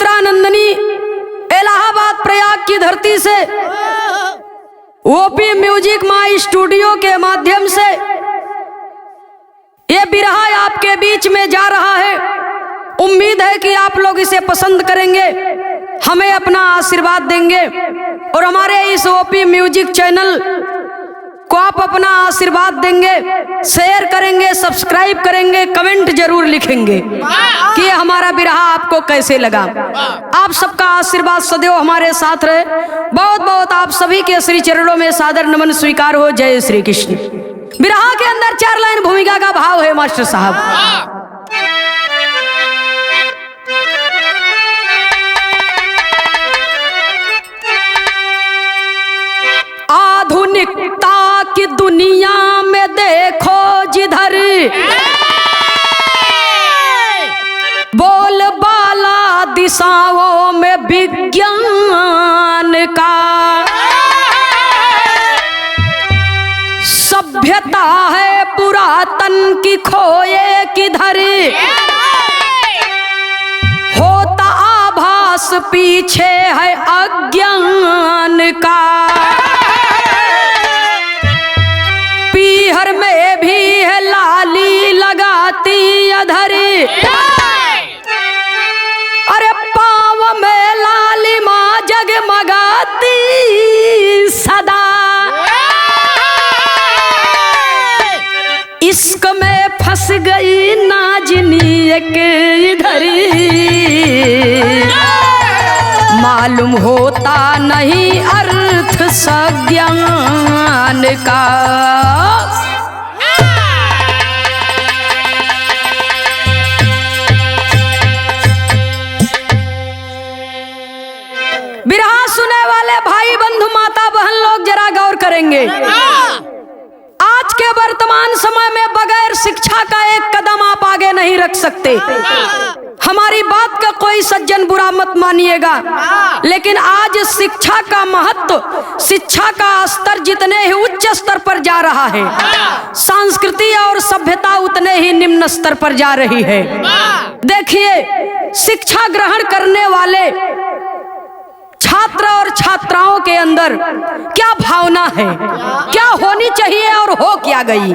चित्रानंदनी इलाहाबाद प्रयाग की धरती से ओपी म्यूजिक माई स्टूडियो के माध्यम से ये बिरहा आपके बीच में जा रहा है। उम्मीद है कि आप लोग इसे पसंद करेंगे, हमें अपना आशीर्वाद देंगे और हमारे इस ओपी म्यूजिक चैनल को आप अपना आशीर्वाद देंगे, शेयर करेंगे, सब्सक्राइब करेंगे, कमेंट जरूर लिखेंगे कि हमारा बिरहा आपको कैसे लगा। आप सबका आशीर्वाद सदैव हमारे साथ रहे। बहुत बहुत आप सभी के श्री चरणों में सादर नमन स्वीकार हो। जय श्री कृष्ण। बिरहा के अंदर 4 लाइन भूमिका का भाव है मास्टर साहब। आधुनिकता की दुनिया में देखो जिधर बोलबाला दिशाओं में विज्ञान का सभ्यता है पुरातन की खोए किधर होता आभास पीछे है अज्ञान का। पीहर में भी है लाली लगाती अधरी, अरे पाँव में लाली माँ जगमगाती सदा। इश्क में फंस गई नाजनी एक इधरी, मालूम होता नहीं अर्थ सज्ञान का। बिरहा सुने वाले भाई बंधु माता बहन लोग जरा गौर करेंगे। आज के वर्तमान समय में बगैर शिक्षा का एक कदम आप आगे नहीं रख सकते। हमारी बात का कोई सज्जन बुरा मत मानिएगा, लेकिन आज शिक्षा का महत्व, शिक्षा का स्तर जितने ही उच्च स्तर पर जा रहा है, संस्कृति और सभ्यता उतने ही निम्न स्तर पर जा रही है। देखिए, शिक्षा ग्रहण करने वाले छात्र और छात्राओं के अंदर क्या भावना है, क्या होनी चाहिए और हो क्या गई।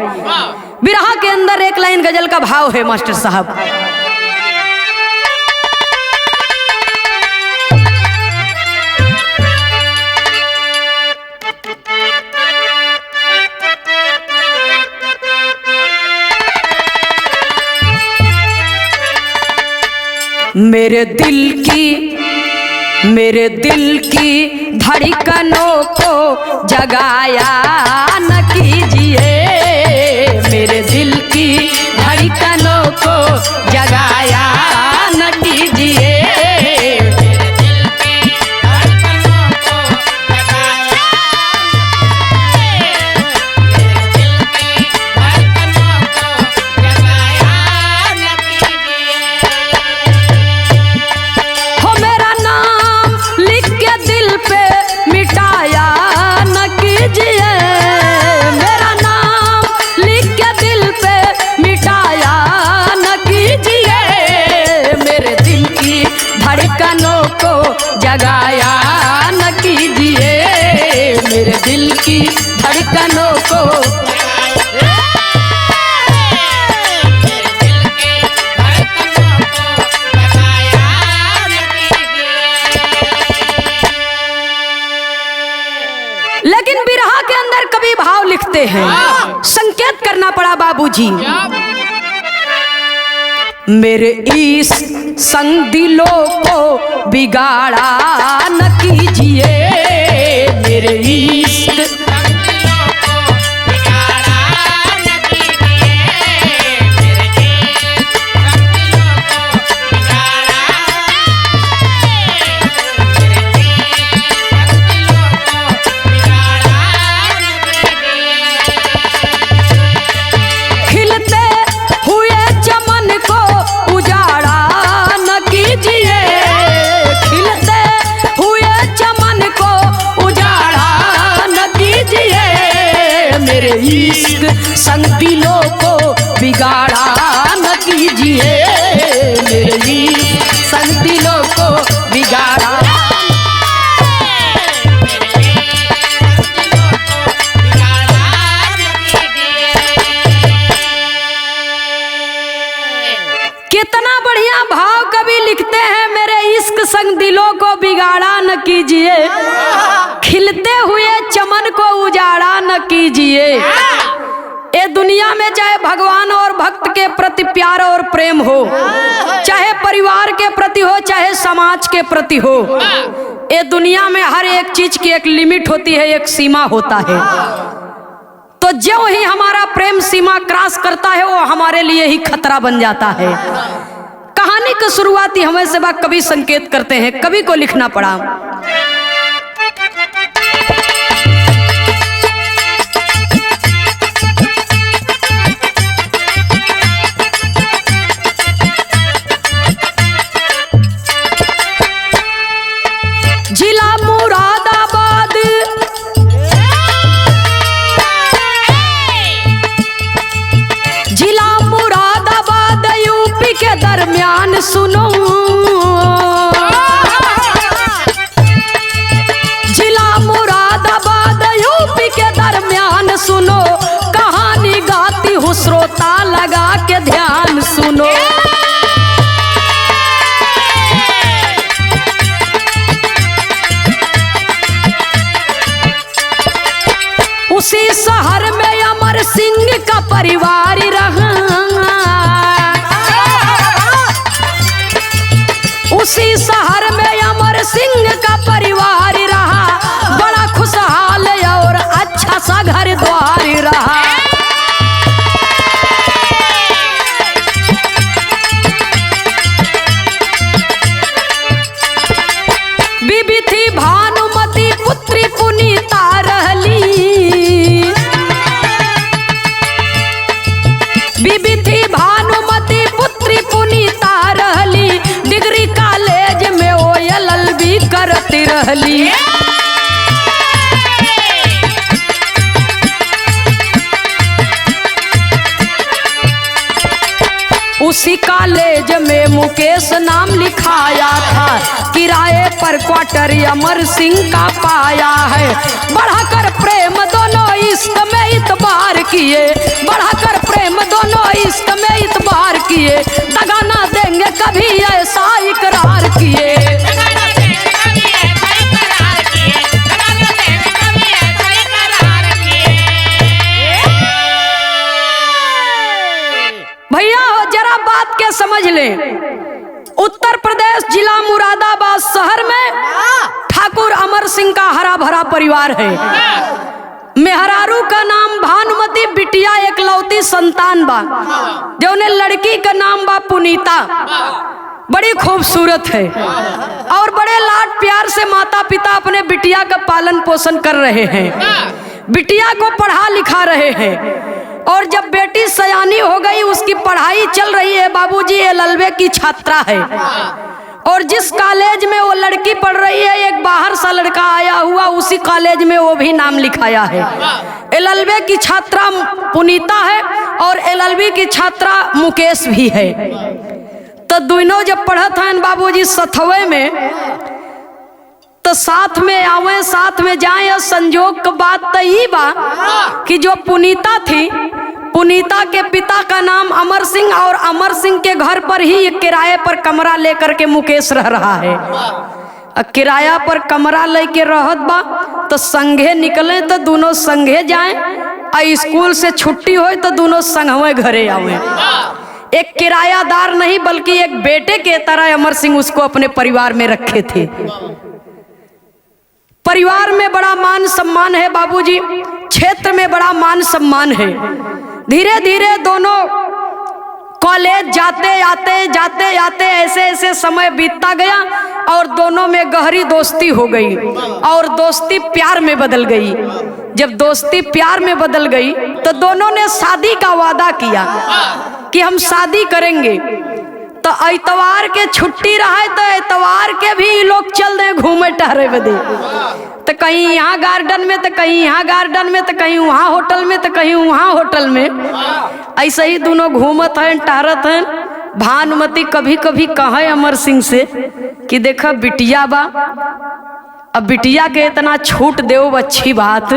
बिरहा के अंदर 1 लाइन गजल का भाव है मास्टर साहब। मेरे दिल की धड़कनों को जगाया न कीजिए, मेरे दिल की धड़कनों को जगाया न कीजिए। जगाया न कीजिए, मेरे दिल की धड़कनों को। लेकिन बिरहा के अंदर कभी भाव लिखते हैं, संकेत करना पड़ा बाबूजी। मेरे इस संग दिलों को बिगाड़ा न कीजिए, मेरे इश्क इश्क संग दिलों को बिगाड़ा न कीजिए, मेरे इश्क संग दिलों को इश्क संग दिलों को बिगाड़ा न कीजिए, खिलते हुए चमन को उजाड़ा न कीजिए। ये दुनिया में चाहे भगवान और भक्त के प्रति प्यार और प्रेम हो, चाहे परिवार के प्रति हो, चाहे समाज के प्रति हो, ये दुनिया में हर एक चीज की एक लिमिट होती है, एक सीमा होता है। तो जो ही हमारा प्रेम सीमा क्रॉस करता है वो हमारे लिए ही खतरा बन जाता है। कहानी की शुरुआती हमें से बात कवि संकेत करते हैं, कवि को लिखना पड़ा। जिला मुरादाबाद यूपी के दरमियान सुनो, जिला मुरादाबाद यूपी के दरमियान सुनो, कहानी गाती हूँ श्रोता लगा के ध्यान सुनो। उसी शहर में अमर सिंह का परिवार रहा, उसी शहर में अमर सिंह का परिवार रहा, बड़ा खुशहाल और अच्छा सा घर द्वार रहा। बीबी थी भानुमती पुत्री पुनीता रहली, बीबी थी भानुमती पुत्री पुनीता रहली, डिग्री कॉलेज में वो LLB करती रहली। उसी कॉलेज में मुकेश नाम लिखाया था, किराए पर क्वार्टर अमर सिंह का पाया है। बढ़ाकर प्रेम दोनों इश्क में इतबार किए, बढ़ाकर प्रेम दोनों इश्क में इतबार किए, दगा ना देंगे कभी ऐसा इकरार किए। भैया जरा बात के समझ ले, उत्तर प्रदेश जिला मुरादाबाद शहर में ठाकुर अमर सिंह का हरा भरा परिवार है। मेहरारू का नाम भानुमती, बिटिया एकलौती संतान बा, जो ने लड़की का नाम बा पुनीता, बड़ी खूबसूरत है और बड़े लाड प्यार से माता पिता अपने बिटिया का पालन पोषण कर रहे हैं, बिटिया को पढ़ा लिखा रहे हैं। और जब बेटी सयानी हो गई, उसकी पढ़ाई चल रही है, बाबूजी LLB की छात्रा है, और जिस कॉलेज में वो लड़की पढ़ रही है एक बाहर सा लड़का आया हुआ, उसी कॉलेज में वो भी नाम लिखाया है। LLB की छात्रा पुनीता है और LLB की छात्रा मुकेश भी है। तो दोनों जब पढ़त हैं बाबूजी सथवे में, तो साथ में आवे साथ में जाए। संजोग की बात तो ये बा कि जो पुनीता थी, पुनीता के पिता का नाम अमर सिंह, और अमर सिंह के घर पर ही किराए पर कमरा लेकर के मुकेश रह रहा है। किराया पर कमरा लेके रहत बा, तो संघे निकले तो दोनों संघे जाए, और स्कूल से छुट्टी हो तो दोनों संघवे घरे आवे। एक किरायादार नहीं बल्कि एक बेटे के तरह अमर सिंह उसको अपने परिवार में रखे थे। परिवार में बड़ा मान सम्मान है बाबूजी, क्षेत्र में बड़ा मान सम्मान है। धीरे धीरे दोनों कॉलेज जाते आते ऐसे ऐसे समय बीतता गया और दोनों में गहरी दोस्ती हो गई और दोस्ती प्यार में बदल गई। जब दोस्ती प्यार में बदल गई तो दोनों ने शादी का वादा किया कि हम शादी करेंगे। तो इतवार के छुट्टी रहे तो इतवार के भी लोग चल दे घूमे टहरे बदे, तो कहीं यहाँ गार्डन में, तो कहीं यहाँ गार्डन में, तो कहीं वहाँ होटल में, तो कहीं वहाँ होटल में। ऐसे ही दोनों घूमत हैं टहरत हैं। भानुमती कभी कभी कहे अमर सिंह से कि देखा बिटिया बा, अब बिटिया के इतना छूट दो अच्छी बात,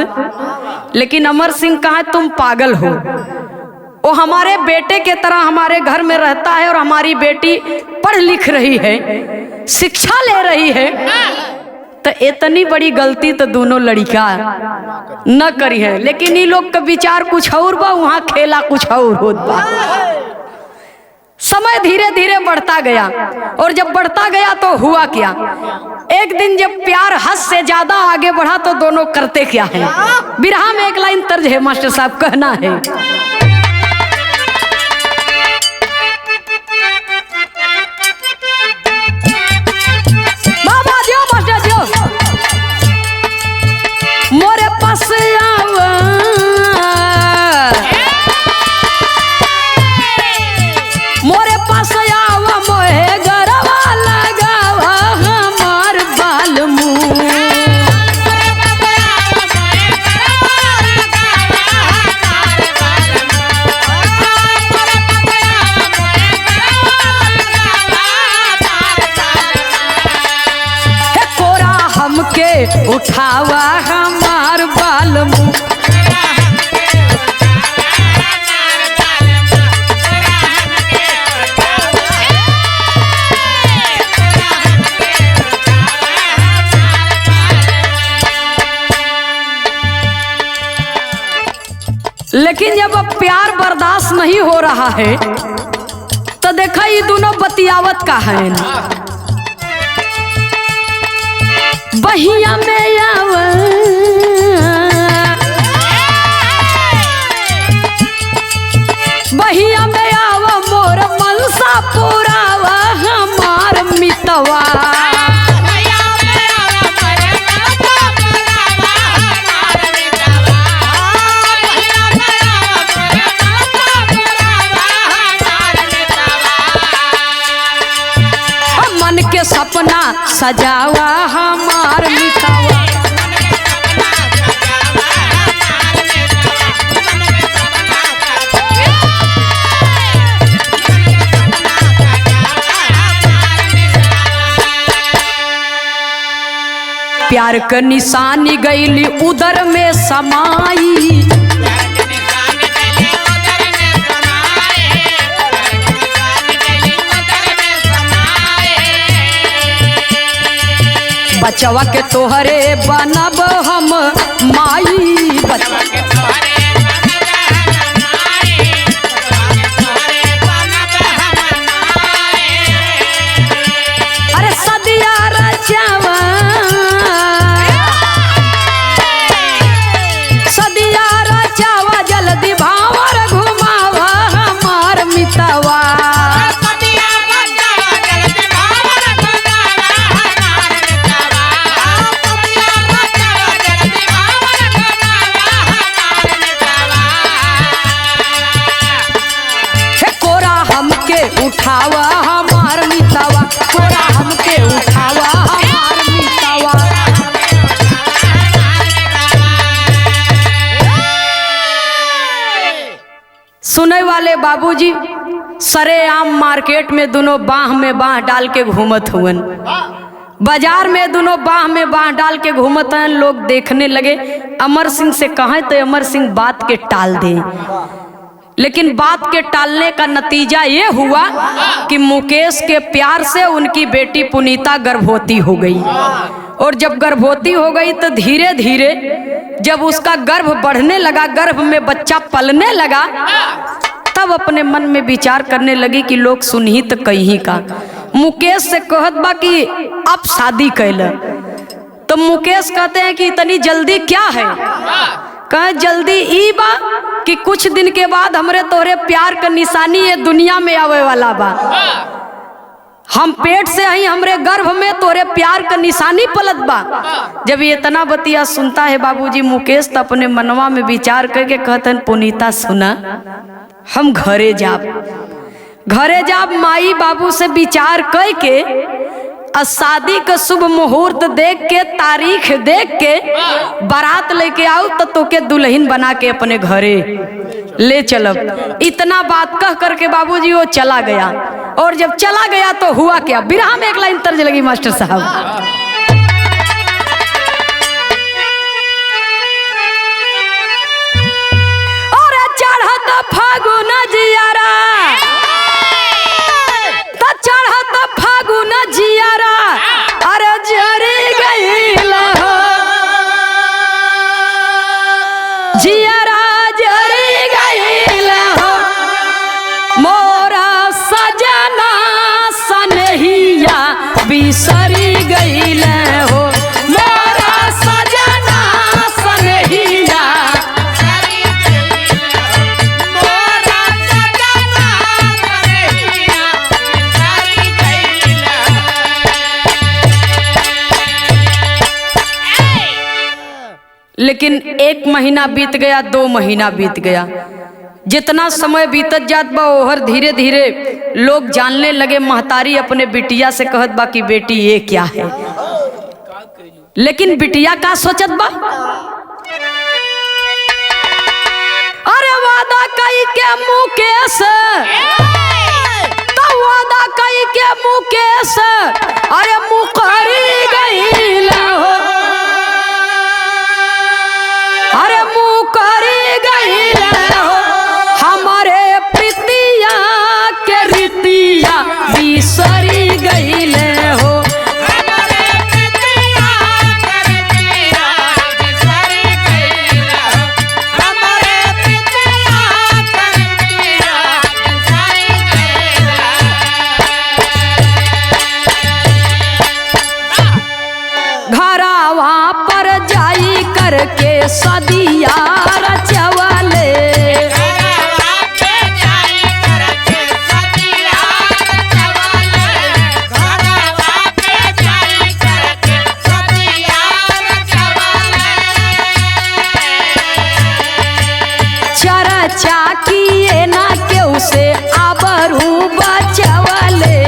लेकिन अमर सिंह कहा तुम पागल हो, वो हमारे बेटे के तरह हमारे घर में रहता है और हमारी बेटी पढ़ लिख रही है, शिक्षा ले रही है, तो इतनी बड़ी गलती तो दोनों लड़का न करी है। लेकिन ये लोग का विचार कुछ और बा, वहाँ खेला कुछ और होत बा। समय धीरे धीरे बढ़ता गया और जब बढ़ता गया तो हुआ क्या, एक दिन जब प्यार हद से ज्यादा आगे बढ़ा तो दोनों करते क्या है। बिरहा में एक लाइन तर्ज है मास्टर साहब, कहना है बाबा जियो मास्टर जियो, मोरे पास आवा मोरे पास आवा मोहे गरवा लगावा हमार बाल मुँह। कोरा हमके उठावा हमार बाल मुँह। लेकिन जब अब प्यार बर्दाश्त नहीं हो रहा है तो देखा ये दोनों बतियावत का है ना। बहिया में आवा बहिया में आवा मोर मनसा पुरावा हमार मितवा। के सपना सजावा हमार मितावा। प्यार के निशानी गईली उदर में समाई, बचवा के तोहरे बनब हम माई। बचवा के तोहरे अरे सदिया रचावा सदिया रचावा जल्दी भावर घुमावा हमार मितावा। उठावा हमार मितावा, कोरा हमके उठावा हमार मितावा। सुने वाले बाबूजी सरेआम मार्केट में दोनों बाह में बाह डाल के घूमत हुवन, बाजार में दोनों बाह में बाह डाल के घूमत हैं। लोग देखने लगे। अमर सिंह से कहें तो अमर सिंह बात के टाल दे, लेकिन बात के टालने का नतीजा ये हुआ कि मुकेश के प्यार से उनकी बेटी पुनीता गर्भवती हो गई। और जब गर्भवती हो गई तो धीरे धीरे जब उसका गर्भ बढ़ने लगा, गर्भ में बच्चा पलने लगा, तब अपने मन में विचार करने लगी कि लोग सुनही तो कहीं का। मुकेश से कहत बा कि अब शादी कैल, तो मुकेश कहते हैं कि इतनी जल्दी क्या है। कहे जल्दी ई बा कि कुछ दिन के बाद हमरे तोरे प्यार का निशानी ये दुनिया में आवे वाला बा। हम पेट से ही हमरे गर्भ में तोरे प्यार का निशानी पलत बा। जब ये इतना बतिया सुनता है बाबूजी मुकेश तो अपने मनवा में विचार करके कहते हैं पुनीता सुना, हम घरे जाब माई बाबू से विचार करके शादी का शुभ मुहूर्त देख के, तारीख देख के बारात लेके आओ तो तोके दुल्हन बना के अपने घरे ले चलब। इतना बात कह करके बाबूजी वो चला गया। और जब चला गया तो हुआ क्या, बिरहा में एक लाइन तर्ज लगी मास्टर साहब। और चढ़त फागुन महीना बीत गया, 2 महीना बीत गया। जितना समय बीतत जात बा ओहर धीरे धीरे लोग जानने लगे। महतारी अपने बिटिया से कहत बा कि बेटी ये क्या है, लेकिन बिटिया का सोचत बा, अरे वादा कई के मुकेश, तो वादा कई के मुकेश, अरे मुकरी गई हो, अरे मुकरी गई हो, हमारे प्रीतिया के रीतिया बिसरी गई हो। घरावा पर जाई करके सदिया रचवाले, चर्चा किए ना केहू से आबरू बचवाले।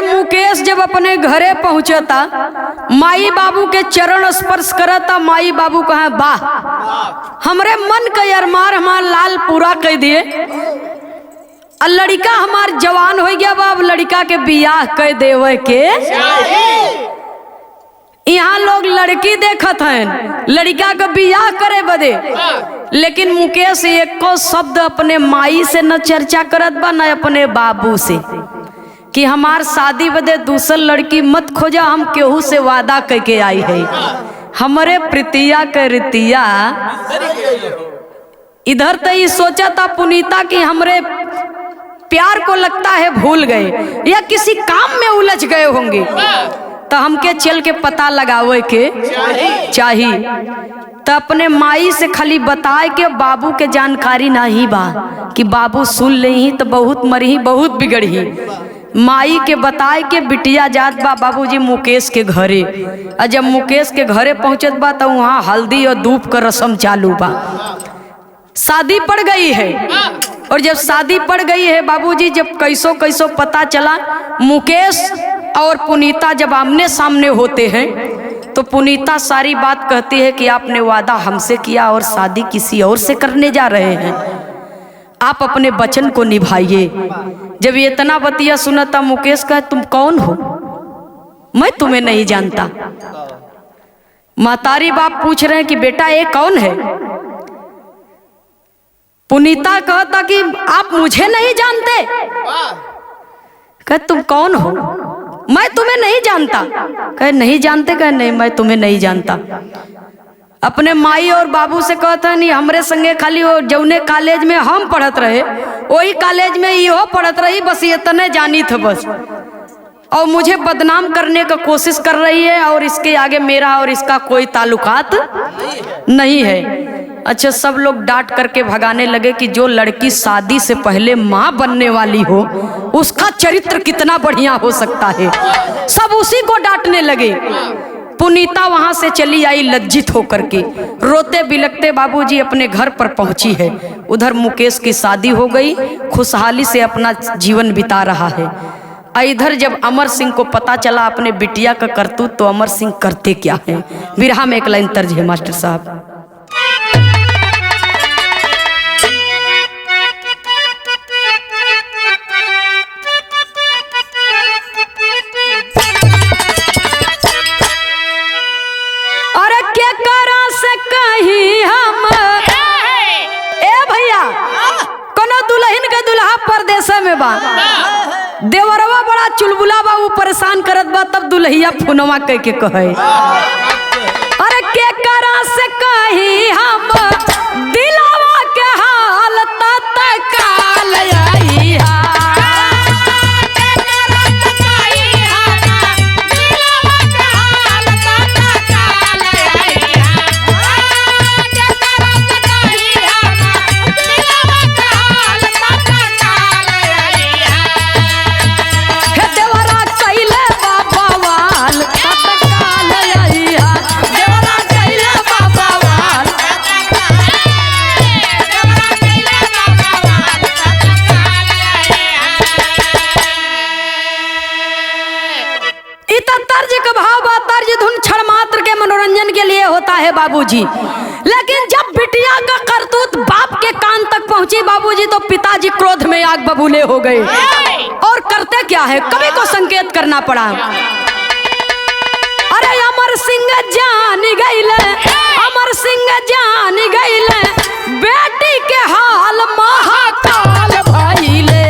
मुकेश जब अपने घरे पहुंचता, माई बाबू के चरण स्पर्श करता। माई बाबू कहा वाह, हमरे मन का अरमान हमार लाल पूरा कर दिए। लड़का हमार जवान हो गया बाब, लड़का के बियाह कर देवे के। यहाँ लोग लड़की देखत हैं, लड़का का बियाह करे बदे, लेकिन मुकेश एको शब्द अपने माई से न चर्चा करत बा न अपने बाबू से कि हमार शादी बदे दूसर लड़की मत खोजा, हम केहू से वादा करके आई है। हमरे प्रीतिया के रीतिया इधर तो ये सोचा था पुनीता कि हमरे प्यार को लगता है भूल गए या किसी काम में उलझ गए होंगे, तो हमके चल के पता लगावे के चाहिए। तो अपने माई से खाली बताए के बाबू के जानकारी नहीं बा कि बाबू सुन ले तो बहुत मरही, बहुत बिगड़ी। माई के बताए के बिटिया जात बा बाबूजी मुकेश के घरे। और जब मुकेश के घरे पहुंचत बा तो वहाँ हल्दी और धूप का रस्म चालू बा। शादी पड़ गई है, और जब शादी पड़ गई है बाबूजी, जब कैसो कैसो पता चला, मुकेश और पुनीता जब आमने सामने होते हैं तो पुनीता सारी बात कहती है कि आपने वादा हमसे किया और शादी किसी और से करने जा रहे हैं, आप अपने वचन को निभाइए। जब ये इतना बतिया सुना था, मुकेश कहा तुम कौन हो, मैं तुम्हें नहीं जानता। महतारी बाप पूछ रहे हैं कि बेटा ये कौन है। पुनीता कहता कि आप मुझे नहीं जानते। कहे तुम कौन हो, मैं तुम्हें नहीं जानता। कहे नहीं जानते, कहे नहीं मैं तुम्हें नहीं जानता। अपने माई और बाबू से कहता नहीं, हमरे संगे खाली वो जौने कॉलेज में हम पढ़त रहे वही कॉलेज में इहो पढ़त रही, बस ये तने जानी थे बस, और मुझे बदनाम करने का कोशिश कर रही है, और इसके आगे मेरा और इसका कोई ताल्लुकात नहीं है। अच्छा, सब लोग डांट करके भगाने लगे कि जो लड़की शादी से पहले माँ बनने वाली हो उसका चरित्र कितना बढ़िया हो सकता है। सब उसी को डांटने लगे। पुनीता वहां से चली आई लज्जित होकर के, रोते बिलखते बाबूजी अपने घर पर पहुंची है। उधर मुकेश की शादी हो गई, खुशहाली से अपना जीवन बिता रहा है। इधर जब अमर सिंह को पता चला अपने बिटिया का करतूत, तो अमर सिंह करते क्या है। बिरहा में एक लाइन तर्ज है मास्टर साहब। दशा में बा। देवरवा बड़ा चुलबुला बा, वो परेशान करत बा। तब दुल्हिया फोनवा कह के कहे, अरे के करा से कही हम दिलावा के हाल तत्काल आई हा। होता है बाबूजी, लेकिन जब बिटिया का करतूत बाप के कान तक पहुंची बाबूजी, तो पिताजी क्रोध में आग बबूले हो गए। और करते क्या है, कवि को संकेत करना पड़ा। अरे अमर सिंह जान गईले, अमर सिंह जान गईले, बेटी के हाल महाकाल भइले।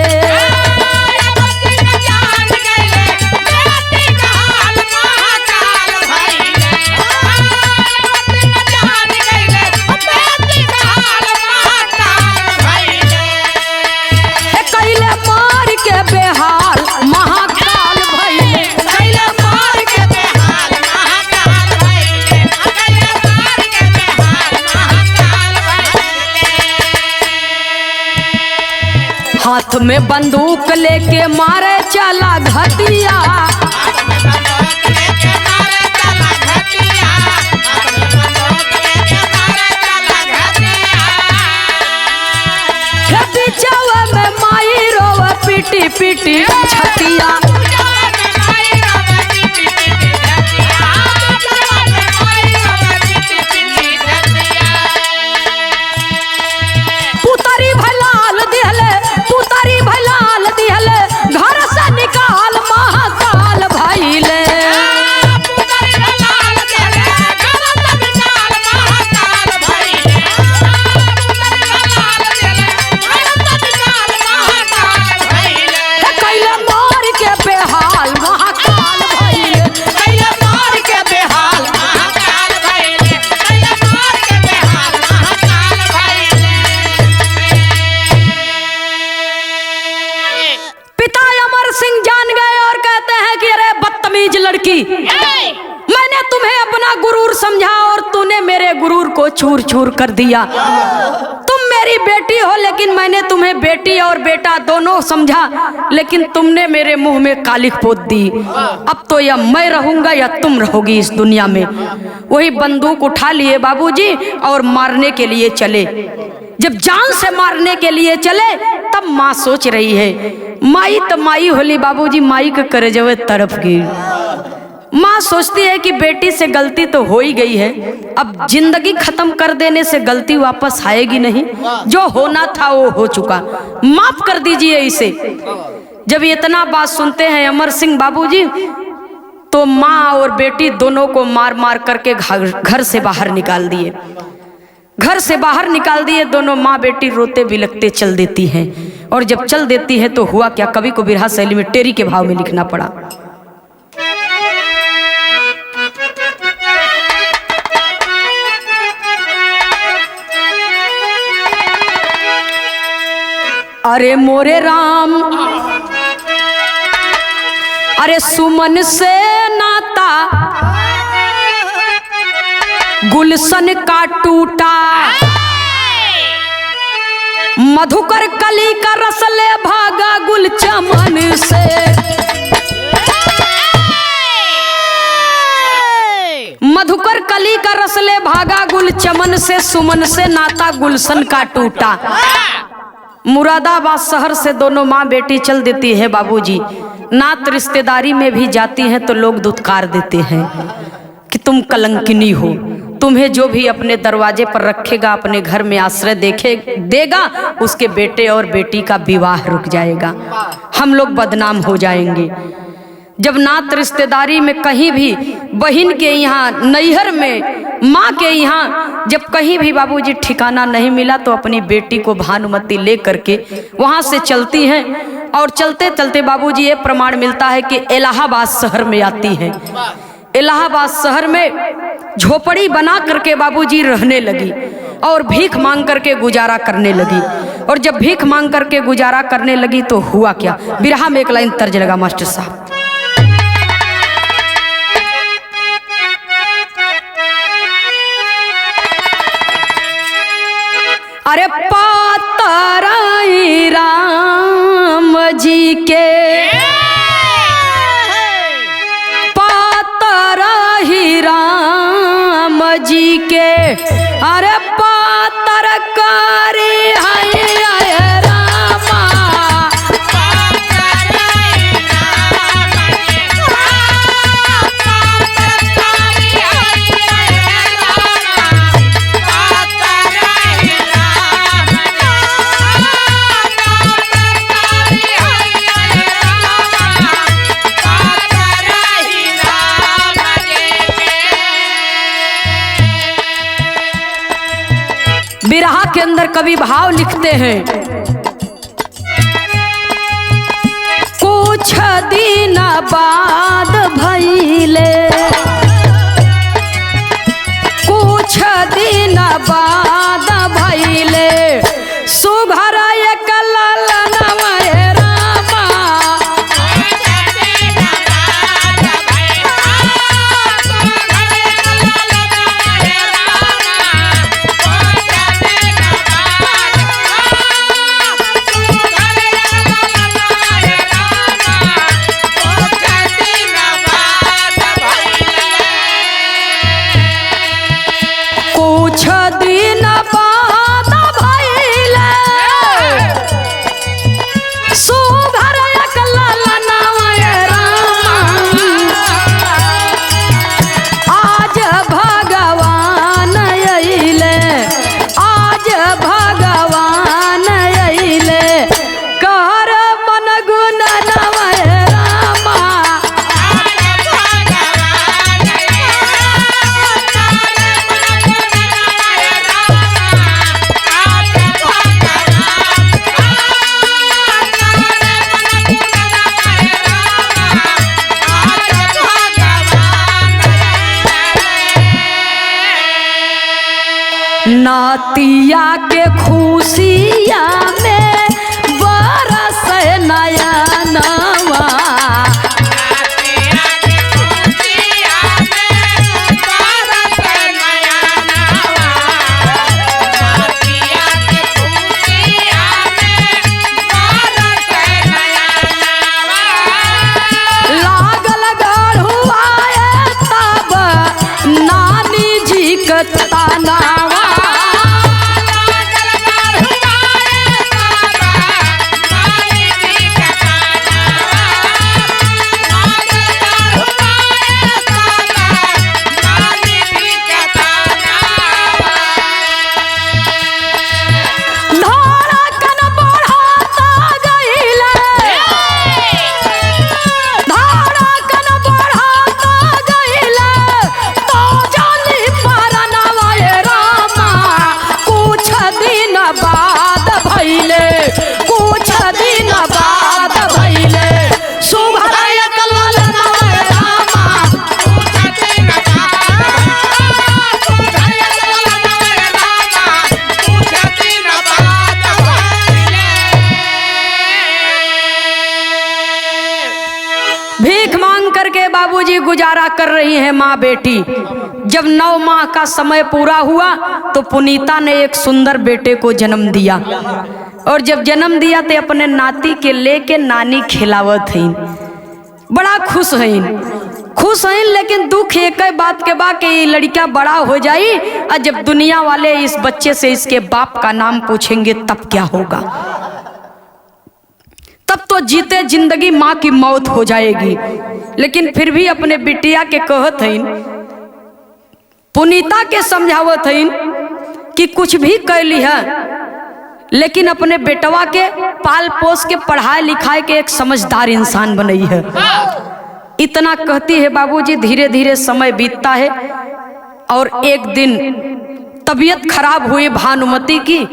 हाथ में बंदूक लेके मारे चला घटिया, बिचावा में माई रोवा पीटी पीटी छतिया। मैंने तुम्हें अपना गुरूर समझा और तूने मेरे गुरूर को चूर चूर कर दिया। तुम मेरी बेटी हो, लेकिन मैंने तुम्हें बेटी और बेटा दोनों समझा, लेकिन तुमने मेरे मुंह में कालिख पोत दी। अब तो या मैं रहूंगा या तुम रहोगी इस दुनिया में। वही बंदूक उठा लिए बाबूजी और मारने के लिए चले। जब जान से मारने के लिए चले तब माँ सोच रही है, माई तो माई होली बाबूजी, माई के करजवे तरफ की। माँ सोचती है कि बेटी से गलती तो हो ही गई है, अब जिंदगी खत्म कर देने से गलती वापस आएगी नहीं, जो होना था वो हो चुका, माफ कर दीजिए इसे। जब इतना बात सुनते हैं अमर सिंह बाबूजी, तो माँ और बेटी दोनों को मार मार करके घर से बाहर निकाल दिए। घर से बाहर निकाल दिए, दोनों माँ बेटी रोते बिलखते चल देती हैं। और जब चल देती है तो हुआ क्या, कवि को बिरहा शैली में टेरी के भाव में लिखना पड़ा। अरे मोरे राम, अरे सुमन से नाता गुलशन का टूटा, मधुकर कली का रस ले भागा गुल चमन से। मधुकर कली का रस ले भागा गुल चमन से, सुमन से नाता गुलशन का टूटा। मुरादाबाद शहर से दोनों माँ बेटी चल देती है बाबूजी। नात रिश्तेदारी में भी जाती हैं तो लोग दुत्कार देते हैं कि तुम कलंकिनी हो, तुम्हें जो भी अपने दरवाजे पर रखेगा, अपने घर में आश्रय देगा, उसके बेटे और बेटी का विवाह रुक जाएगा, हम लोग बदनाम हो जाएंगे। जब नात रिश्तेदारी में कहीं भी बहन के यहाँ, नैहर में माँ के यहाँ जब कहीं भी बाबूजी ठिकाना नहीं मिला तो अपनी बेटी को भानुमती ले करके वहाँ से चलती हैं और चलते चलते बाबूजी ये प्रमाण मिलता है कि इलाहाबाद शहर में आती हैं। इलाहाबाद शहर में झोपड़ी बना करके बाबूजी रहने लगी और भीख मांग करके गुजारा करने लगी। और जब भीख मांग करके गुजारा करने लगी तो हुआ क्या, बिरहा में एक लाइन तर्ज लगा मास्टर साहब। अरे पातराई राम जी के, पातराई राम जी के, अरे पातर कारी है रामा, बिरहा के अंदर कवि भाव लिखते हैं, कुछ दिन बाद भइले, कुछ दिन बाद भइले, सुघर एक ललनवा रामा, कुछ दिन बाद भइले, सुघर एक ललनवा रामा, आज भगवान अइले, आज भगवान अइले, कर मन गुणनवा रामा, नातिया के खुशिया में बरस नया नवा, लागल गढ़ुआ तब नानी जी के तानावा, धड़कन बढ़ाता गइले, धड़कन बढ़ाता गइले, तो जानी परनवा रामा, कुछ दिन बाद भइले, कुछ दिन बाद भइले, सुघर एक ललनवा रामा, भीख मांग करके बाबूजी गुजारा कर रही हैं माँ बेटी। जब 9 माह का समय पूरा हुआ तो पुनीता ने एक सुंदर बेटे को जन्म दिया और जब जन्म दिया तो अपने नाती के लेके नानी खिलावत हैं, बड़ा खुश हैं, लेकिन दुख एक बात के बा कि ये लड़का बड़ा हो जाई और जब दुनिया वाले इस बच्चे से इसके बाप का नाम पूछेंगे तब क्या होगा, तब तो जीते जिंदगी माँ की मौत हो जाएगी। लेकिन फिर भी अपने बिटिया के कहत हईन, पुनीता के समझावत हईन कि कुछ भी कैली है लेकिन अपने बेटवा के पाल पोस के पढ़ाई लिखाई के एक समझदार इंसान बनई है। इतना कहती है बाबूजी। धीरे धीरे समय बीतता है और एक दिन तबीयत खराब हुई भानुमति की।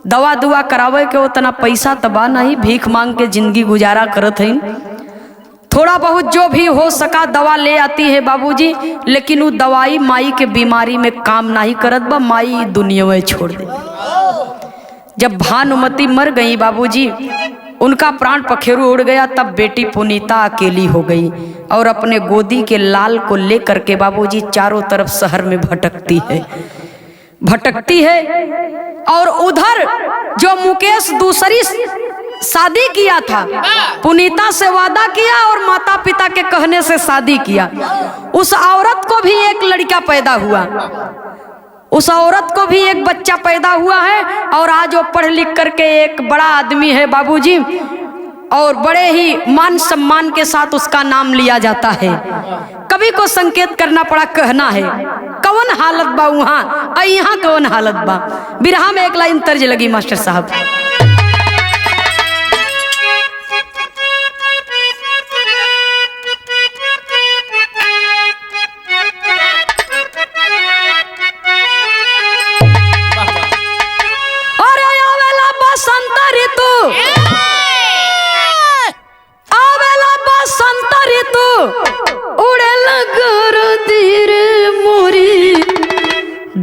दवा दुआ करावे के उतना पैसा तबा नहीं, भीख मांग के जिंदगी गुजारा करत है। थोड़ा बहुत जो भी हो सका दवा ले आती है बाबूजी, लेकिन वो दवाई माई के बीमारी में काम नहीं करत बा। माई दुनिया में छोड़ दे। जब भानुमति मर गई बाबूजी, उनका प्राण पखेरु उड़ गया, तब बेटी पुनीता अकेली हो गई और अपने गोदी के लाल को लेकर के बाबूजी चारों तरफ शहर में भटकती है। और उधर जो मुकेश दूसरी शादी किया था, पुनीता से वादा किया और माता पिता के कहने से शादी किया। उस औरत को भी एक लड़का पैदा हुआ, उस औरत को भी एक बच्चा पैदा हुआ है। और आज वो पढ़ लिख करके एक बड़ा आदमी है बाबूजी, और बड़े ही मान सम्मान के साथ उसका नाम लिया जाता है। कवि को संकेत करना पड़ा, कहना है कौन हालत बा वहाँ, यहाँ कौन हालत बा। बिरहा में एक लाइन तर्ज लगी मास्टर साहब।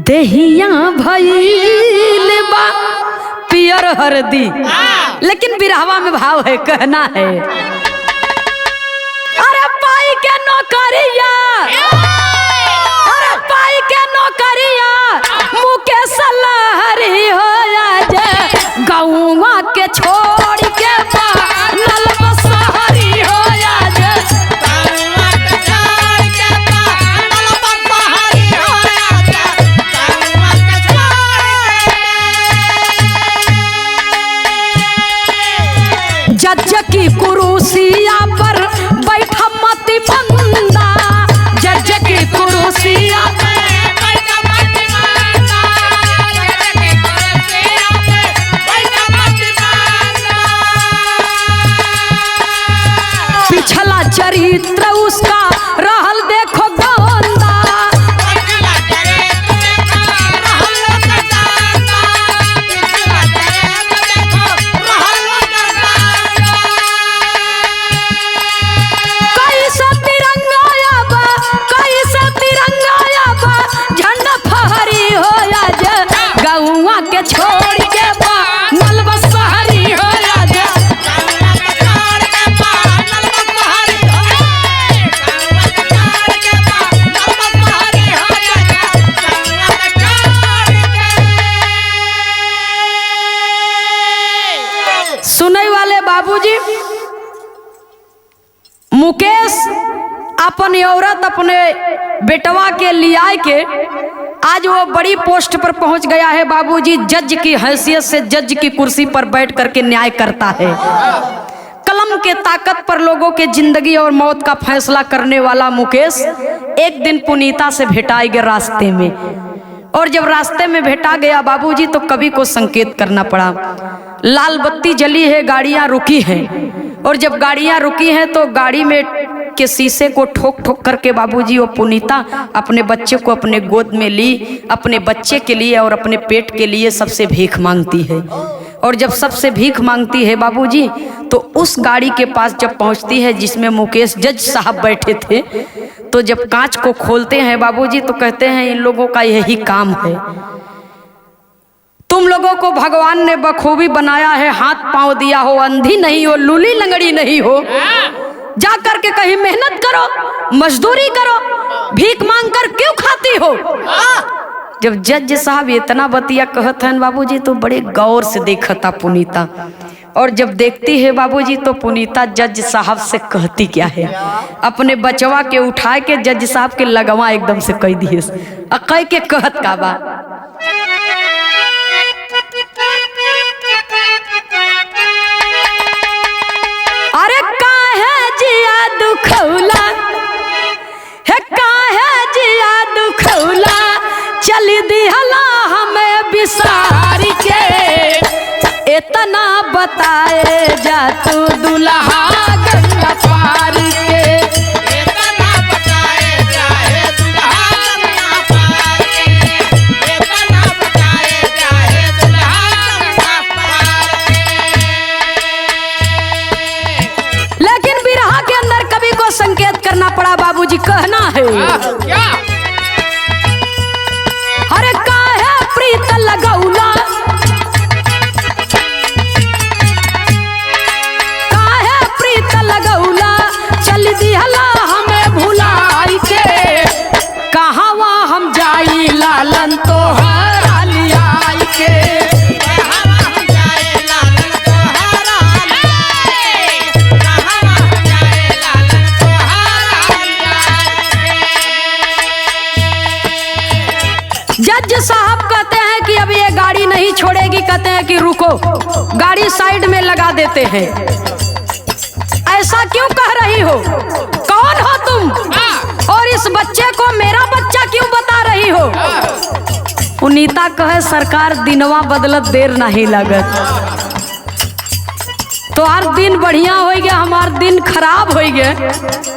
देहिया भइल बा पियर हरदी, लेकिन बिरहवा में भाव है, कहना है अरे पाई के नौकरिया, अरे पाई के नौकरिया मुकेश लहरी हो जाए गौवा के छोड़ के नल बसहरी हो जज की कुर्सिया पर बैठा मति बंदा, जज की कुर्सिया पर बैठा मति बंदा, जज की कुर्सिया पर बैठा मति बंदा। पिछला चरित्र उसका रहल देखो गंदा, पिछला चरित्र रहल गंदा, पिछला चरित्र देखो रहल गंदा। झंडा फहरी हो जा गौवा के छोड़ के नल बसहरी हो जा, सुनने वाले बाबूजी। मुकेश अपनी औरत अपने बेटवा के लिया के आज वो बड़ी पोस्ट पर पहुंच गया है बाबूजी। जज की हैसियत से जज की कुर्सी पर बैठ करके न्याय करता है। कलम के ताकत पर लोगों के जिंदगी और मौत का फैसला करने वाला मुकेश एक दिन पुनीता से भेटाई गया रास्ते में। और जब रास्ते में भेटा गया बाबूजी तो कवि को संकेत करना पड़ा। लाल बत्ती जली है, गाड़ियां रुकी हैं, और जब गाड़ियां रुकी हैं तो गाड़ी में के शीशे को ठोक ठोक करके बाबूजी वो पुनीता अपने बच्चे को अपने गोद में ली, अपने बच्चे के लिए और अपने पेट के लिए सबसे भीख मांगती है। और जब सबसे भीख मांगती है बाबूजी तो उस गाड़ी के पास जब पहुंचती है जिसमें मुकेश जज साहब बैठे थे, तो जब कांच को खोलते हैं बाबूजी तो कहते हैं इन लोगों का यही काम है। तुम लोगों को भगवान ने बखूबी बनाया है, हाथ पांव दिया हो, अंधी नहीं हो, लूली लंगड़ी नहीं हो, जा करके कहीं मेहनत करो, मजदूरी करो, भीख मांग कर क्यों खाती हो। जब जज साहब इतना बतिया कहत हैं बाबूजी तो बड़े गौर से देखा था पुनीता। और जब देखती है बाबूजी तो पुनीता जज साहब से कहती क्या है, अपने बचवा के उठा के जज साहब के लगवा एकदम से कह दिए, कह के कहत का बा, अरे काहे जिया दुखौला है, काहे जिया दुखौला, चली दिहला हमें बिसारी के, इतना बताए जा तू दुल्हा गंगा पार के, जज साहब कहते हैं कि अब ये गाड़ी नहीं छोड़ेगी, कहते हैं कि रुको, गाड़ी साइड में लगा देते हैं। ऐसा क्यों कह रही हो? कौन हो तुम? और इस बच्चे को मेरा बच्चा क्यों बता रही हो? पुनीता कहे सरकार दिनवा बदलत देर नहीं लगत। तो हर दिन बढ़िया हो गया, हमार दिन खराब हो गया,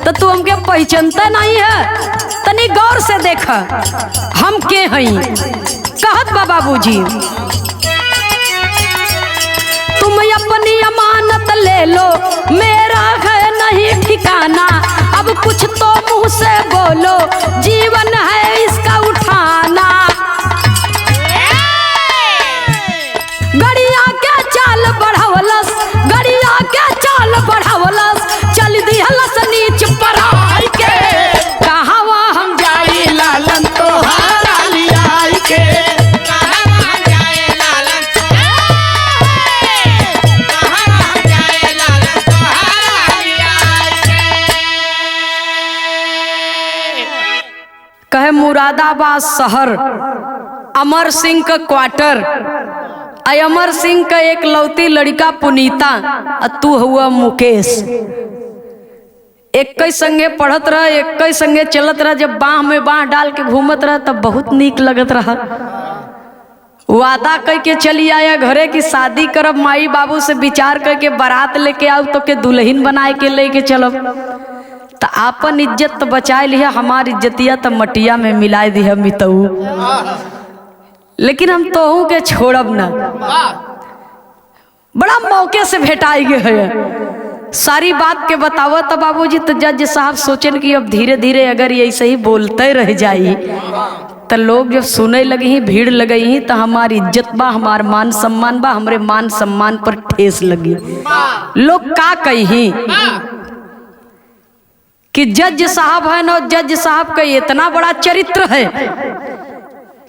तो तू हमके पहचानता नहीं है। तनी गौर से देख हम के हई। कहत बा बाबूजी तुम अपनी अमानत ले लो, मेरा है नहीं ठिकाना, अब कुछ तो मुंह से बोलो, जीवन है इसका उठाना। गड़िया के चाल बढ़ावलस, गड़िया के चाल बढ़ावलस, चल दिहलस नीच पराई के, कहावा हम जाई लालन तोहारा लियाई के। कहे मुरादाबाद शहर अमर सिंह का क्वार्टर, अमर सिंह का एक लौती लड़का पुनीता, तू हुआ मुकेश। एक कई संगे पढ़त रहा, एक कई संगे चलत रहा। जब बाह में बाह डाल के घूमत रहा तब बहुत नीक लगत रहा। वादा करके चली आया घरे की शादी करब, माई बाबू से विचार करके बारात लेके आओ तो के दुल्हन बनाए के लेके चलब। तो आपन इज्जत तो बचाए लिया, हमार इज्जतिया तो मटिया में मिलाए दिया मितऊ। लेकिन हम तोहू के छोड़ब ना। बड़ा मौके से भेटाई गए है, सारी बात के बतावा। तो बाबूजी तो जज साहब सोचन कि अब धीरे धीरे अगर ये ऐसे ही बोलते रह जाई तो लोग जब सुने लगे ही, भीड़ लगे ही, तो हमारी इज्जत बा, हमार मान सम्मान बा, हमरे मान सम्मान पर ठेस लगी। लोग का कही कि जज साहब है ना, जज साहब का इतना बड़ा चरित्र है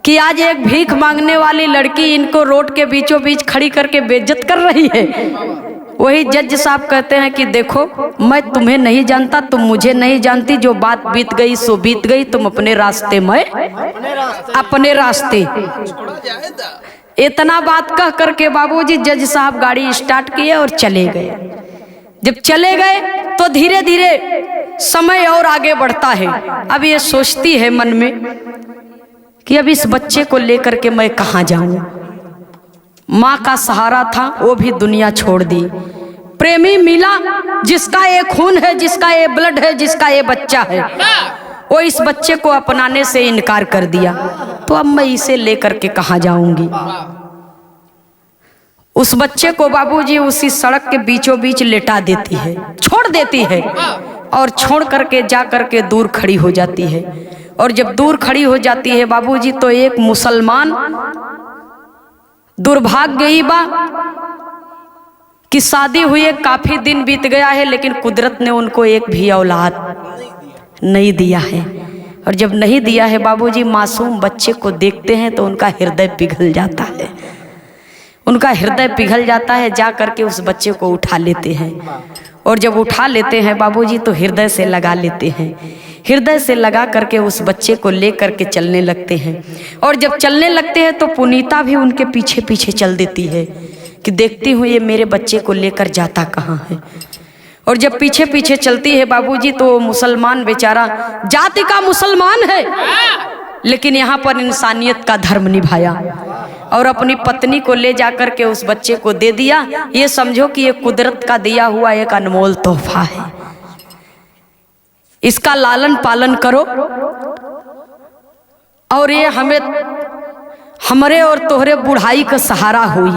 कि आज एक भीख मांगने वाली लड़की इनको रोड के बीचों बीच खड़ी करके बेइज्जत कर रही है। वही जज साहब कहते हैं कि देखो, मैं तुम्हें नहीं जानता, तुम मुझे नहीं जानती, जो बात बीत गई सो बीत गई, तुम अपने रास्ते, मैं अपने रास्ते। इतना बात कह करके बाबूजी जज साहब गाड़ी स्टार्ट किए और चले गए। जब चले गए तो धीरे धीरे समय और आगे बढ़ता है। अब ये सोचती है मन में कि अब इस बच्चे को लेकर के मैं कहाँ जाऊं। माँ का सहारा था, वो भी दुनिया छोड़ दी। प्रेमी मिला जिसका ये खून है, जिसका ये ब्लड है, जिसका ये बच्चा है, वो इस बच्चे को अपनाने से इनकार कर दिया। तो अब मैं इसे लेकर के कहाँ जाऊंगी। उस बच्चे को बाबूजी उसी सड़क के बीचों बीच लेटा देती है, छोड़ देती है, और छोड़ करके जा करके दूर खड़ी हो जाती है। और जब दूर खड़ी हो जाती है बाबूजी तो एक मुसलमान, दुर्भाग्य ही बा कि शादी हुए काफी दिन बीत गया है, लेकिन कुदरत ने उनको एक भी औलाद नहीं दिया है। और जब नहीं दिया है बाबूजी, मासूम बच्चे को देखते हैं तो उनका हृदय पिघल जाता है, उनका हृदय पिघल जाता है। जा करके उस बच्चे को उठा लेते हैं, और जब उठा लेते हैं बाबूजी तो हृदय से लगा लेते हैं। हृदय से लगा करके उस बच्चे को ले करके चलने लगते हैं। और जब चलने लगते हैं तो पुनीता भी उनके पीछे पीछे चल देती है कि देखती हूँ ये मेरे बच्चे को लेकर जाता कहाँ है। और जब पीछे पीछे चलती है बाबूजी तो मुसलमान बेचारा जाति का मुसलमान है, लेकिन यहाँ पर इंसानियत का धर्म निभाया और अपनी पत्नी को ले जाकर के उस बच्चे को दे दिया। ये समझो कि ये कुदरत का दिया हुआ एक अनमोल तोहफा है, इसका लालन पालन करो। और ये हमें, हमरे और तोहरे बुढ़ाई का सहारा हुई,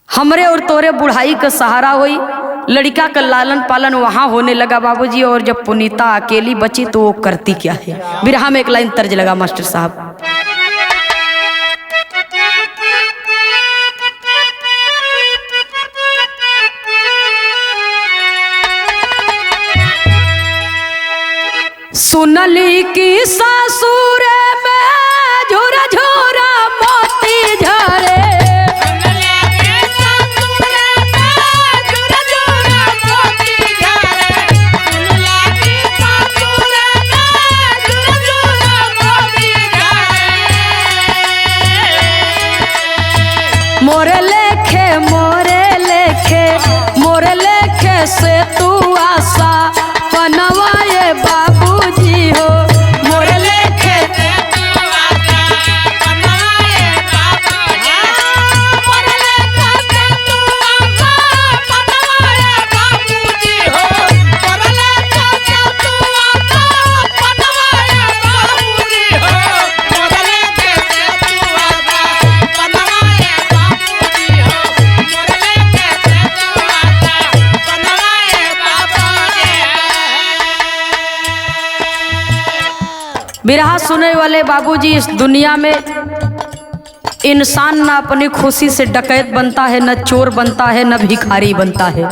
हमरे और तोहरे बुढ़ाई का सहारा हुई। लड़का का लालन पालन वहां होने लगा बाबूजी। और जब पुनीता अकेली बची तो वो करती क्या है। बिरहा में एक लाइन तर्ज लगा मास्टर साहब, सुनली की सासुर में झोरा झोरा मोती झरे, बिरहा सुने वाले बाबूजी, इस दुनिया में इंसान न अपनी खुशी से डकैत बनता है, न चोर बनता है, न भिखारी बनता है।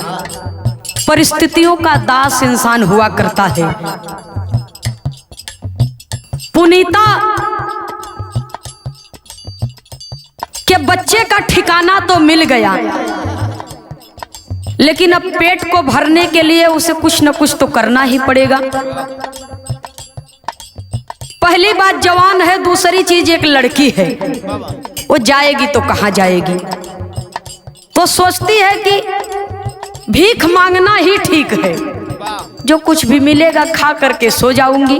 परिस्थितियों का दास इंसान हुआ करता है। पुनीता के बच्चे का ठिकाना तो मिल गया, लेकिन अब पेट को भरने के लिए उसे कुछ न कुछ तो करना ही पड़ेगा। पहली बात जवान है, दूसरी चीज एक लड़की है। वो जाएगी तो कहाँ जाएगी? तो सोचती है कि भीख मांगना ही ठीक है, जो कुछ भी मिलेगा खा करके सो जाऊंगी।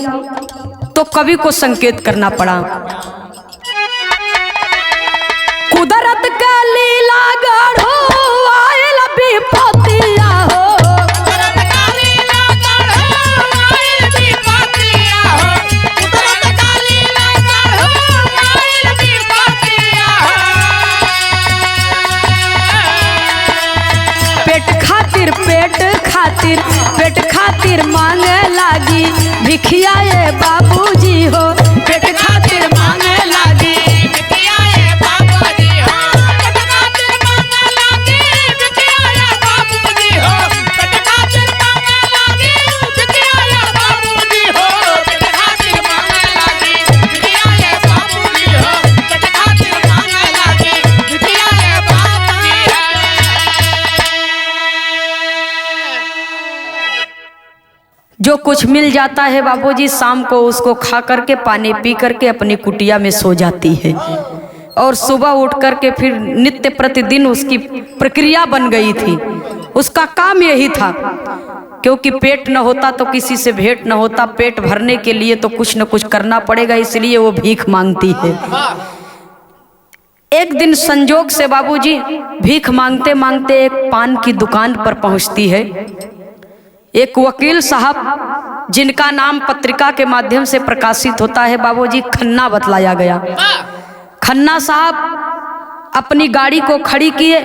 तो कवि को संकेत करना पड़ा। कुदरत का लीला गढ़ो आयल विपतिया हो, कुदरत का लीला गढ़ो आयल विपतिया हो, कुदरत का लीला गढ़ो आयल विपतिया हो। पेट खातिर मांगे लागी भिखिया ये बाबूजी हो, पेट खातिर मांगे लागी भिखिया ये बाबूजी हो, पेट खातिर मांगे लागी भिखिया ये बाबूजी हो, पेट खातिर मांगे लागी भिखिया ये बाबूजी हो, पेट खातिर मांगे लागी भिखिया ये बाबूजी हो, पेट खातिर मांगे लागी भिखिया ये बाबूजी है। जो कुछ मिल जाता है बाबूजी, शाम को उसको खा करके पानी पी करके अपनी कुटिया में सो जाती है। और सुबह उठ करके फिर नित्य प्रतिदिन उसकी प्रक्रिया बन गई थी। उसका काम यही था, क्योंकि पेट न होता तो किसी से भेंट न होता। पेट भरने के लिए तो कुछ न कुछ करना पड़ेगा, इसलिए वो भीख मांगती है। एक दिन संजोग से बाबूजी भीख मांगते मांगते एक पान की दुकान पर पहुंचती है। एक वकील साहब, जिनका नाम पत्रिका के माध्यम से प्रकाशित होता है बाबूजी, खन्ना बतलाया गया। खन्ना साहब अपनी गाड़ी को खड़ी किए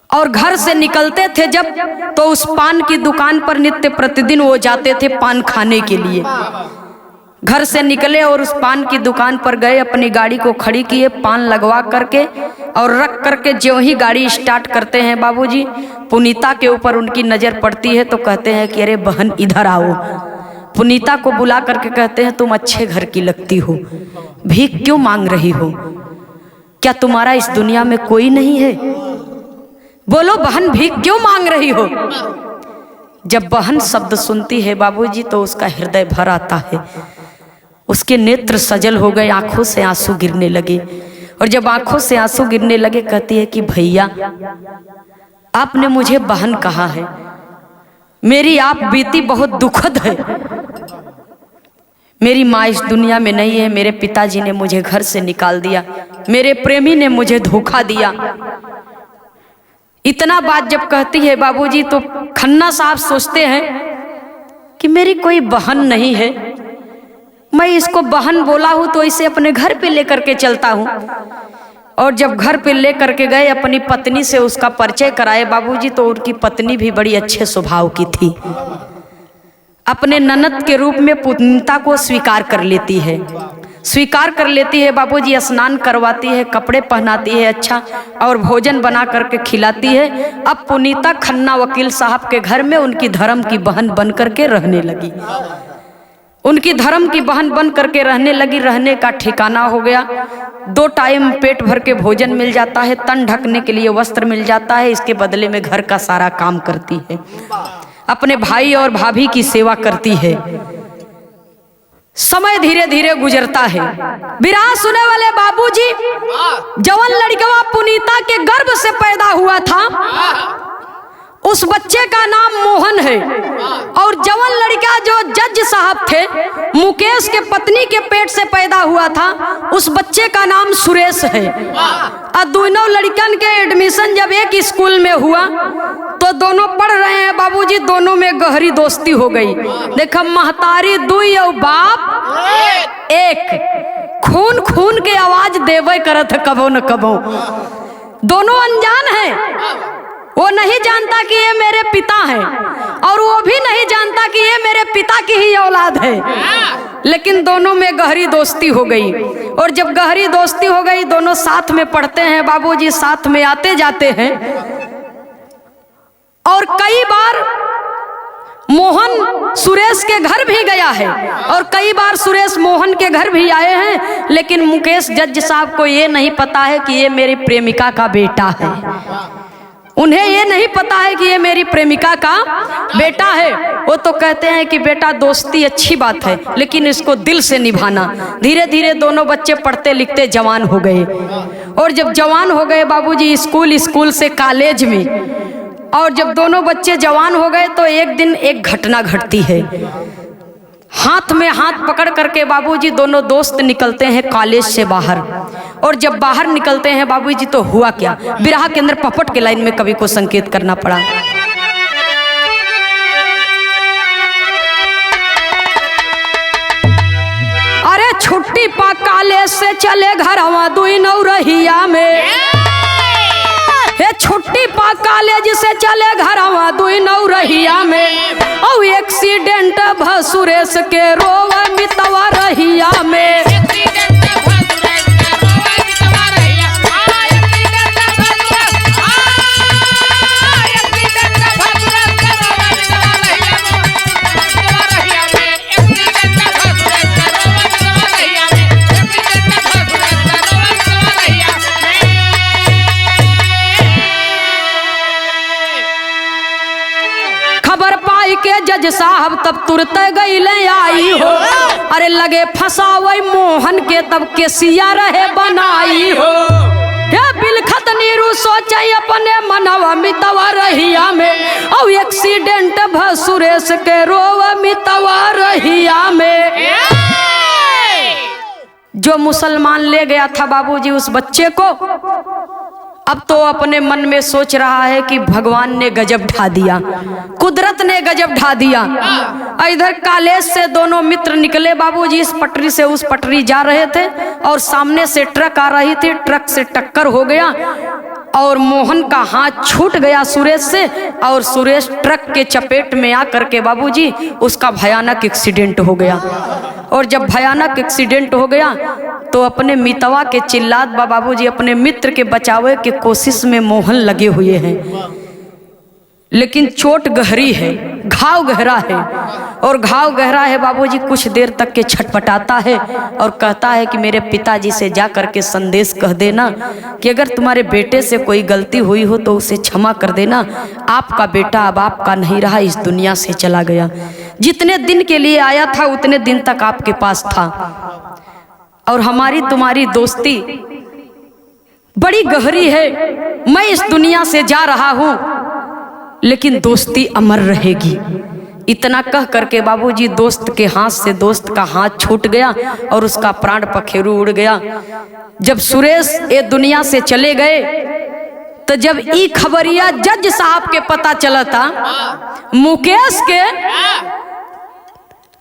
और घर से निकलते थे जब, तो उस पान की दुकान पर नित्य प्रतिदिन वो जाते थे पान खाने के लिए। घर से निकले और उस पान की दुकान पर गए, अपनी गाड़ी को खड़ी किए, पान लगवा करके और रख करके जो ही गाड़ी स्टार्ट करते हैं बाबूजी, पुनीता के ऊपर उनकी नज़र पड़ती है। तो कहते हैं कि अरे बहन इधर आओ। पुनीता को बुला करके कहते हैं, तुम अच्छे घर की लगती हो, भीख क्यों मांग रही हो? क्या तुम्हारा इस दुनिया में कोई नहीं है? बोलो बहन, भीख क्यों मांग रही हो? जब बहन शब्द सुनती है बाबूजी तो उसका हृदय भर आता है, उसके नेत्र सजल हो गए, आंखों से आंसू गिरने लगे। और जब आंखों से आंसू गिरने लगे कहती है कि भैया, आपने मुझे बहन कहा है, मेरी आप बीती बहुत दुखद है। मेरी माँ इस दुनिया में नहीं है, मेरे पिताजी ने मुझे घर से निकाल दिया, मेरे प्रेमी ने मुझे धोखा दिया। इतना बात जब कहती है बाबूजी तो खन्ना साहब सोचते हैं कि मेरी कोई बहन नहीं है, मैं इसको बहन बोला हूं तो इसे अपने घर पे लेकर के चलता हूं। और जब घर पे लेकर के गए, अपनी पत्नी से उसका परिचय कराए बाबूजी, तो उनकी पत्नी भी बड़ी अच्छे स्वभाव की थी। अपने ननद के रूप में पुनीता को स्वीकार कर लेती है, स्वीकार कर लेती है बाबूजी। स्नान करवाती है, कपड़े पहनाती है अच्छा, और भोजन बना करके खिलाती है। अब पुनीता खन्ना वकील साहब के घर में उनकी धर्म की बहन बन करके रहने लगी। उनकी धर्म की बहन बन करके रहने लगी, रहने का ठिकाना हो गया। 2 टाइम पेट भर के भोजन मिल जाता है, तन ढकने के लिए वस्त्र मिल जाता है, इसके बदले में घर का सारा काम करती है, अपने भाई और भाभी की सेवा करती है। समय धीरे धीरे गुजरता है। विराह सुने वाले बाबूजी, जवान लड़का पुनीता के गर्भ से पैदा हुआ था, उस बच्चे का नाम मोहन है। और जवान लड़का जो जज साहब थे, मुकेश के पत्नी के पेट से पैदा हुआ था, उस बच्चे का नाम सुरेश है। और दोनों लड़कन के एडमिशन जब एक स्कूल में हुआ तो दोनों पढ़ रहे हैं बाबूजी, दोनों में गहरी दोस्ती हो गई। देखो, महतारी दुई और बाप एक, खून खून के आवाज देवे करत कबो न कबो। दोनों अनजान हैं, वो नहीं जानता कि ये मेरे पिता हैं और वो भी नहीं जानता कि ये मेरे पिता की ही औलाद है, लेकिन दोनों में गहरी दोस्ती हो गई। और जब गहरी दोस्ती हो गई, दोनों साथ में पढ़ते हैं बाबूजी, साथ में आते जाते हैं। और कई बार मोहन सुरेश के घर भी गया है और कई बार सुरेश मोहन के घर भी आए हैं, लेकिन मुकेश जज साहब को ये नहीं पता है कि ये मेरी प्रेमिका का बेटा है। उन्हें ये नहीं पता है कि ये मेरी प्रेमिका का बेटा है। वो तो कहते हैं कि बेटा दोस्ती अच्छी बात है, लेकिन इसको दिल से निभाना। धीरे धीरे दोनों बच्चे पढ़ते लिखते जवान हो गए। और जब जवान हो गए बाबूजी, स्कूल से कॉलेज में, और जब दोनों बच्चे जवान हो गए तो एक दिन एक घटना घटती है। हाथ में हाथ पकड़ करके बाबूजी दोनों दोस्त निकलते हैं कॉलेज से बाहर। और जब बाहर निकलते हैं बाबूजी तो हुआ क्या, बिरहा के अंदर पपट के लाइन में कवि को संकेत करना पड़ा। अरे छुट्टी पा कॉलेज से चले घरवा दुई नौरहिया में, हे छुट्टी पा कॉलेज से चले घरवा दुई नौरहिया में, और एक्सीडेंट भ सुरेश के रोवा मितवा रहिया में। के जज साहब तब तुरंत गईले आई हो, अरे लगे फसावई मोहन के तब के सिया रहे बनाई हो। बिलखत नीरू सोचे अपने मनवा मितवा रहिया में, और एक्सीडेंट भ सुरेश के रोवा मितवा रहिया में। जो मुसलमान ले गया था बाबूजी उस बच्चे को, अब तो अपने मन में सोच रहा है कि भगवान ने गजब ढा दिया, कुदरत ने गजब ढा दिया। इधर कॉलेज से दोनों मित्र निकले बाबूजी, इस पटरी से उस पटरी जा रहे थे और सामने से ट्रक आ रही थी। ट्रक से टक्कर हो गया और मोहन का हाथ छूट गया सुरेश से, और सुरेश ट्रक के चपेट में आकर के बाबूजी उसका भयानक एक्सीडेंट हो गया। और जब भयानक एक्सीडेंट हो गया तो अपने मितवा के चिल्लात बाबूजी अपने मित्र के बचावे के कोशिश में मोहन लगे हुए हैं, लेकिन चोट गहरी है, घाव गहरा है। और घाव गहरा है बाबूजी, कुछ देर तक के छटपटाता है और कहता है कि मेरे पिताजी से जा करके संदेश कह देना कि अगर तुम्हारे बेटे से कोई गलती हुई हो तो उसे क्षमा कर देना। आपका बेटा अब आपका नहीं रहा, इस दुनिया से चला गया। जितने दिन के लिए आया था उतने दिन तक आपके पास था, और हमारी तुम्हारी दोस्ती बड़ी गहरी है। मैं इस दुनिया से जा रहा हूं, लेकिन दोस्ती अमर रहेगी। इतना कह करके बाबूजी दोस्त के हाथ से दोस्त का हाथ छूट गया और उसका प्राण पखेरु उड़ गया। जब सुरेश ये दुनिया से चले गए तो जब ई खबरिया जज साहब के पता चला था मुकेश के,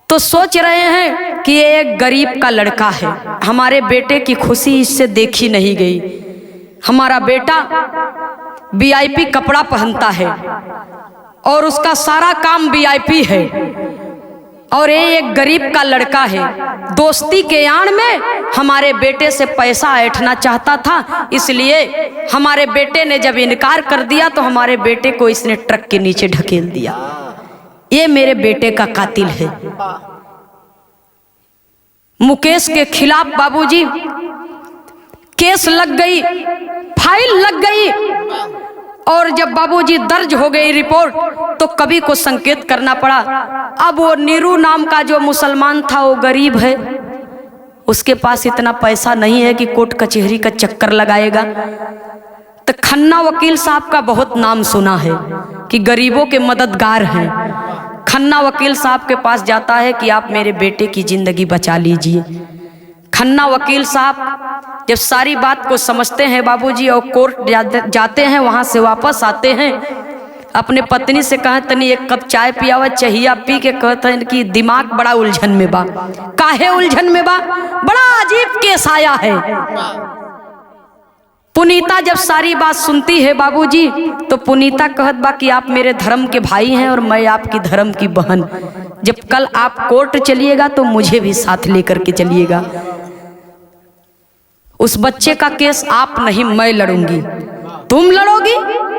तो सोच रहे हैं कि ये एक गरीब का लड़का है, हमारे बेटे की खुशी इससे देखी नहीं गई। हमारा बेटा वीआईपी कपड़ा पहनता है और उसका सारा काम वीआईपी है, और ये एक गरीब का लड़का है। दोस्ती के आड़ में हमारे बेटे से पैसा ऐंठना चाहता था, इसलिए हमारे बेटे ने जब इनकार कर दिया तो हमारे बेटे को इसने ट्रक के नीचे ढकेल दिया। ये मेरे बेटे का कातिल है। मुकेश के खिलाफ बाबूजी केस लग गई, फाइल लग गई, और जब बाबूजी दर्ज हो गई रिपोर्ट तो कवि को संकेत करना पड़ा। अब वो नीरू नाम का जो मुसलमान था वो गरीब है, उसके पास इतना पैसा नहीं है कि कोर्ट कचहरी का चक्कर लगाएगा। तो खन्ना वकील साहब का बहुत नाम सुना है कि गरीबों के मददगार हैं। खन्ना वकील साहब के पास जाता है कि आप मेरे बेटे की जिंदगी बचा लीजिए। खन्ना वकील साहब जब सारी बात को समझते हैं बाबूजी और कोर्ट जाते हैं, वहां से वापस आते हैं, अपने पत्नी से कहते तनी एक कप चाय पियावा चाहिए, पी के कहते हैं कि दिमाग बड़ा उलझन में बा। काहे उलझन में बा? बड़ा अजीब केस आया है। पुनीता जब सारी बात सुनती है बाबूजी, तो पुनीता कहत बा कि आप मेरे धर्म के भाई हैं और मैं आपकी धर्म की बहन। जब कल आप कोर्ट चलिएगा तो मुझे भी साथ लेकर के चलिएगा। उस बच्चे का केस आप नहीं, मैं लड़ूंगी। तुम लड़ोगी?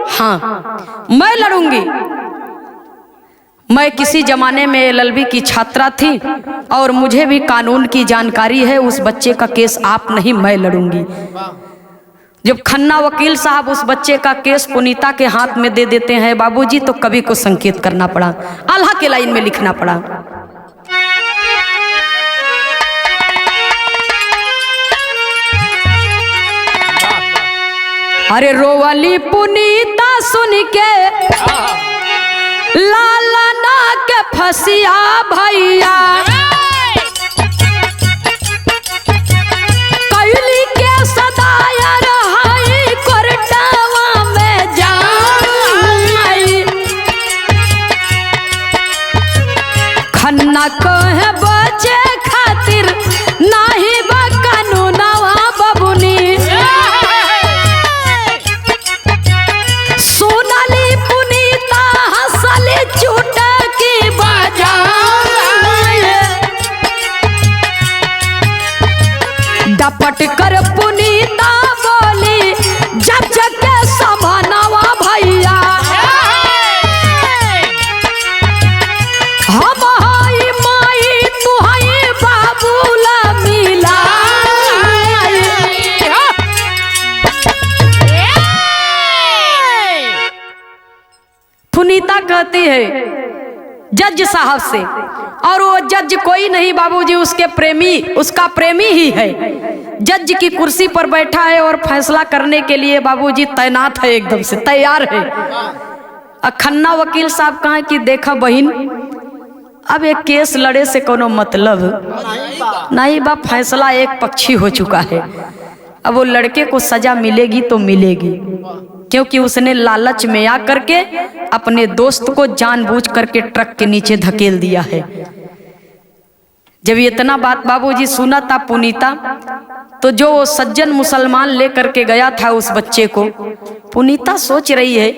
हाँ मैं लड़ूंगी। मैं किसी जमाने में LLB की छात्रा थी और मुझे भी कानून की जानकारी है। उस बच्चे का केस आप नहीं, मैं लड़ूंगी। जब खन्ना वकील साहब उस बच्चे का केस पुनीता के हाथ में दे देते हैं बाबूजी, तो कवि को संकेत करना पड़ा, आल्हा के लाइन में लिखना पड़ा। अरे रोवली पुनीता सुन के लाला ना के फसिया भैया, कैली के सदाया रहाई कोर्टवा में जाई। खन्ना कहे बचे खातिर नाही बा कानूनवा बबुनी, सोनाली पुनीता हंसली चुटकी बजाए। डपट कर पुनीता बोली जज के समानवा भैया, हम हाई माई तू हाई बाबूला मिला। पुनीता कहती है जज साहब से, और वो जज कोई नहीं बाबूजी, उसके प्रेमी, उसका प्रेमी ही है। जज की कुर्सी पर बैठा है और फैसला करने के लिए बाबूजी तैनात है, एकदम से तैयार है। खन्ना वकील साहब कहा कि देखा बहन, अब एक केस लड़े से कोनो मतलब नहीं बा, फैसला एक पक्षी हो चुका है। अब वो लड़के को सजा मिलेगी तो मिलेगी, क्योंकि उसने लालच में आ करके अपने दोस्त को जानबूझ करके ट्रक के नीचे धकेल दिया है। जब इतना बात बाबूजी सुना था पुनीता, तो जो वो सज्जन मुसलमान लेकर के गया था उस बच्चे को, पुनीता सोच रही है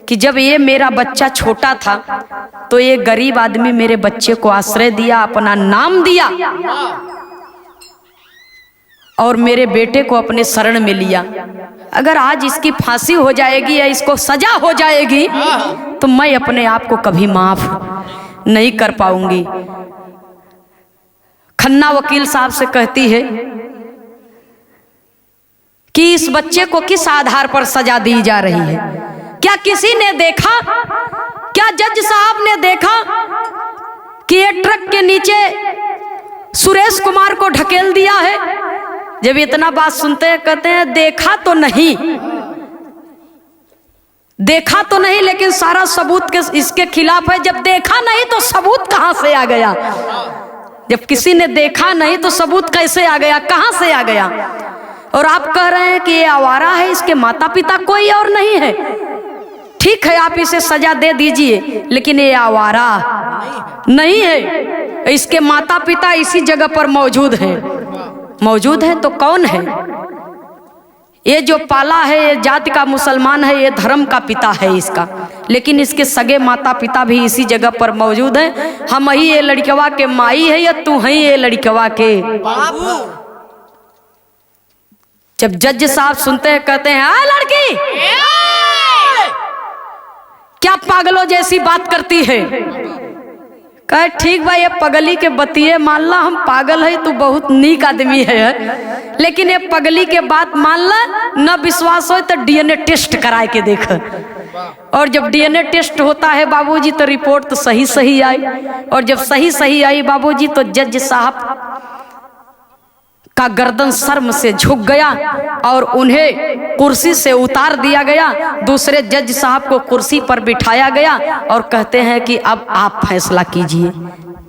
कि जब ये मेरा बच्चा छोटा था तो ये गरीब आदमी मेरे बच्चे को आश्रय दिया, अपना नाम दिया और मेरे बेटे को अपने शरण में लिया। अगर आज इसकी फांसी हो जाएगी या इसको सजा हो जाएगी तो मैं अपने आप को कभी माफ नहीं कर पाऊंगी। खन्ना वकील साहब से कहती है कि इस बच्चे को किस आधार पर सजा दी जा रही है? क्या किसी ने देखा, क्या जज साहब ने देखा कि ये ट्रक के नीचे सुरेश कुमार को ढकेल दिया है? जब इतना बात सुनते हैं कहते हैं देखा तो नहीं, देखा तो नहीं, लेकिन सारा सबूत के इसके खिलाफ है। जब देखा नहीं तो सबूत कहां से आ गया? जब किसी ने देखा नहीं तो सबूत कैसे आ गया, कहां से आ गया? और आप कह रहे हैं कि ये आवारा है, इसके माता पिता कोई और नहीं है। ठीक है, आप इसे सजा दे दीजिए, लेकिन ये आवारा नहीं है। इसके माता पिता इसी जगह पर मौजूद हैं। मौजूद है तो कौन है? ये जो पाला है ये जाति का मुसलमान है, ये धर्म का पिता है इसका, लेकिन इसके सगे माता पिता भी इसी जगह पर मौजूद हैं। हम ही ये लड़कवा के माई है या तू ही ये लड़कवा के बाबू? जब जज साहब सुनते हैं कहते हैं आ लड़की, क्या पागलों जैसी बात करती है? कहे ठीक भाई, ये पगली के बतिये मान ला, हम पागल है, तू बहुत नीक आदमी है, लेकिन ये पगली के बात मान ला, न विश्वास हो तो DNA टेस्ट कराए के देख। और जब DNA टेस्ट होता है बाबूजी तो रिपोर्ट तो सही सही आई, और जब सही सही आई बाबूजी तो जज साहब का गर्दन शर्म से झुक गया और उन्हें कुर्सी से उतार दिया गया। दूसरे जज साहब को कुर्सी पर बिठाया गया और कहते हैं कि अब आप फैसला कीजिए,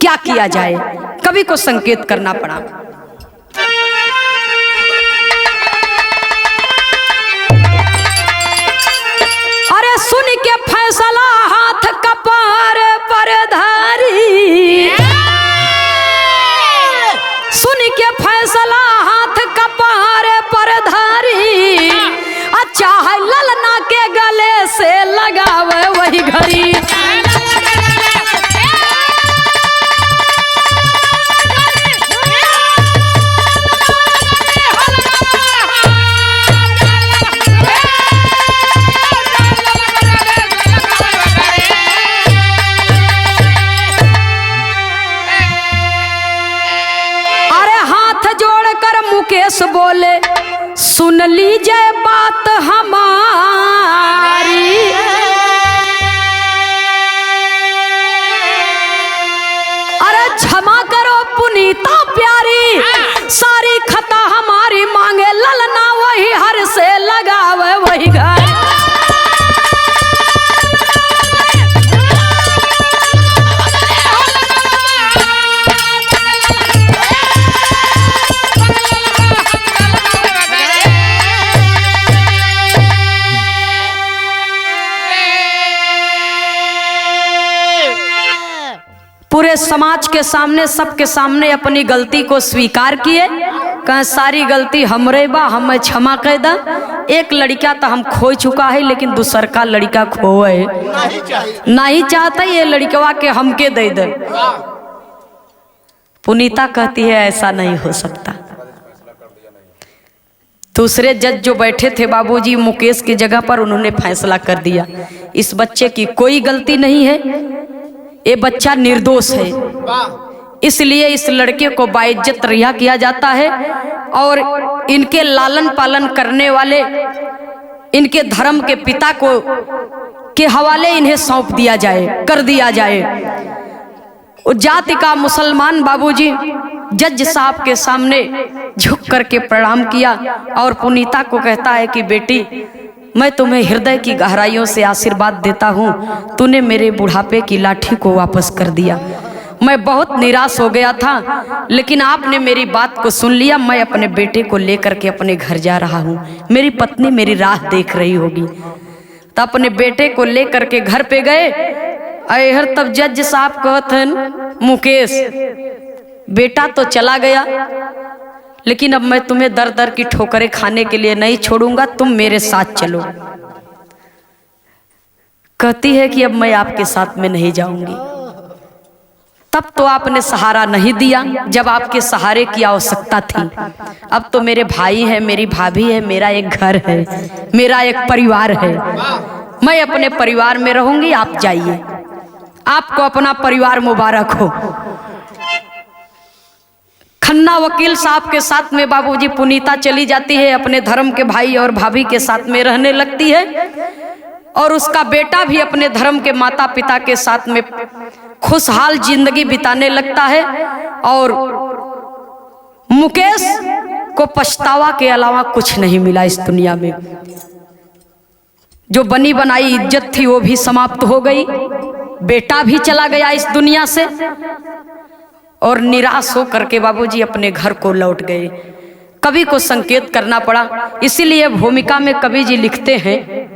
क्या किया जाए? कवि को संकेत करना पड़ा। अरे सुन के फैसला हाथ कपार पर धारी, सुन के फैसला हाथ कपार पर धारी, लगावे वही घड़ी। मुकेश बोले सुन लीजिए बात हमारी, अरे क्षमा करो पुनीता प्यारी, सारी खता हमारी मांगे ललना वही हर से लगावे वही घर। पूरे समाज के सामने, सबके सामने अपनी गलती को स्वीकार किए, कहा सारी गलती हमरे बा, हमें क्षमा कर दा। एक लड़का तो हम खो चुका है, लेकिन दूसर का लड़का खोए नहीं चाहता, ये लड़कवा के हमके दे दे। पुनीता कहती है ऐसा नहीं हो सकता। दूसरे जज जो बैठे थे बाबूजी मुकेश की जगह पर, उन्होंने फैसला कर दिया इस बच्चे की कोई गलती नहीं है, ये बच्चा निर्दोष है, इसलिए इस लड़के को बाइज्जत रिहा किया जाता है और इनके लालन पालन करने वाले इनके धर्म के पिता को के हवाले इन्हें सौंप दिया जाए, कर दिया जाए। उस जाति का मुसलमान बाबूजी जज साहब के सामने झुक करके प्रणाम किया और पुनीता को कहता है कि बेटी, मैं तुम्हें हृदय की गहराइयों से आशीर्वाद देता हूँ, तूने मेरे बुढ़ापे की लाठी को वापस कर दिया। मैं बहुत निराश हो गया था, लेकिन आपने मेरी बात को सुन लिया। मैं अपने बेटे को लेकर के अपने घर जा रहा हूँ, मेरी पत्नी मेरी राह देख रही होगी। तो अपने बेटे को लेकर के घर पे गए। अहर तब जज साहब कहते मुकेश बेटा तो चला गया, लेकिन अब मैं तुम्हें दर दर की ठोकरें खाने के लिए नहीं छोड़ूंगा, तुम मेरे साथ चलो। कहती है कि अब मैं आपके साथ में नहीं जाऊंगी। तब तो आपने सहारा नहीं दिया जब आपके सहारे की आवश्यकता थी। अब तो मेरे भाई है, मेरी भाभी है, मेरा एक घर है, मेरा एक परिवार है, मैं अपने परिवार में रहूंगी, आप जाइए, आपको अपना परिवार मुबारक हो। खन्ना वकील साहब के साथ में बाबूजी पुनीता चली जाती है, अपने धर्म के भाई और भाभी के साथ में रहने लगती है और उसका बेटा भी अपने धर्म के माता पिता के साथ में खुशहाल जिंदगी बिताने लगता है। और मुकेश को पछतावा के अलावा कुछ नहीं मिला इस दुनिया में। जो बनी बनाई इज्जत थी वो भी समाप्त हो गई, बेटा भी चला गया इस दुनिया से और निराश होकर के बाबूजी अपने घर को लौट गए। कवि को संकेत करना पड़ा, इसीलिए भूमिका में कवि जी लिखते हैं,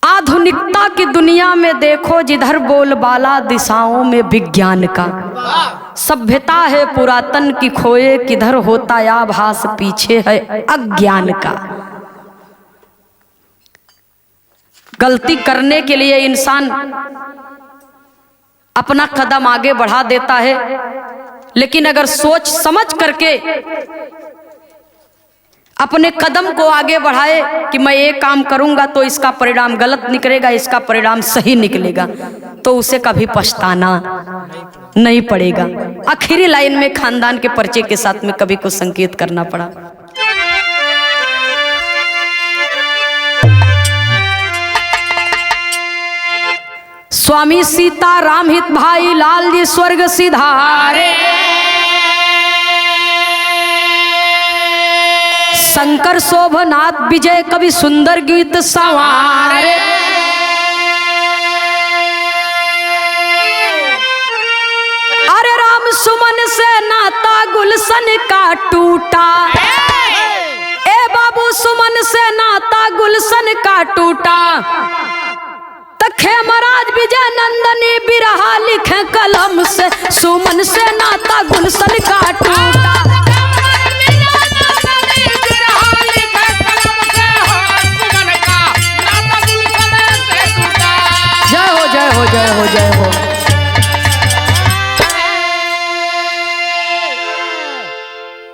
आधुनिकता की दुनिया में देखो जिधर बोलबाला दिशाओं में विज्ञान का, सभ्यता है पुरातन की खोए किधर होता आभास पीछे है अज्ञान का। गलती करने के लिए इंसान अपना कदम आगे बढ़ा देता है, लेकिन अगर सोच समझ करके अपने कदम को आगे बढ़ाए कि मैं ये काम करूंगा तो इसका परिणाम गलत निकलेगा, इसका परिणाम सही निकलेगा, तो उसे कभी पछताना नहीं पड़ेगा। आखिरी लाइन में खानदान के परिचय के साथ में कवि को संकेत करना पड़ा। स्वामी सीता राम हित भाई लाल जी स्वर्ग सिधारे, शंकर शोभनाथ विजय कवि सुंदर गीत संवारे। अरे राम सुमन से नाता गुलशन का टूटा, ए बाबू सुमन से नाता गुलशन का टूटा, खेमराज विजय नंदनी बिरहा लिखे कलम से, सुमन से नाता गुलशन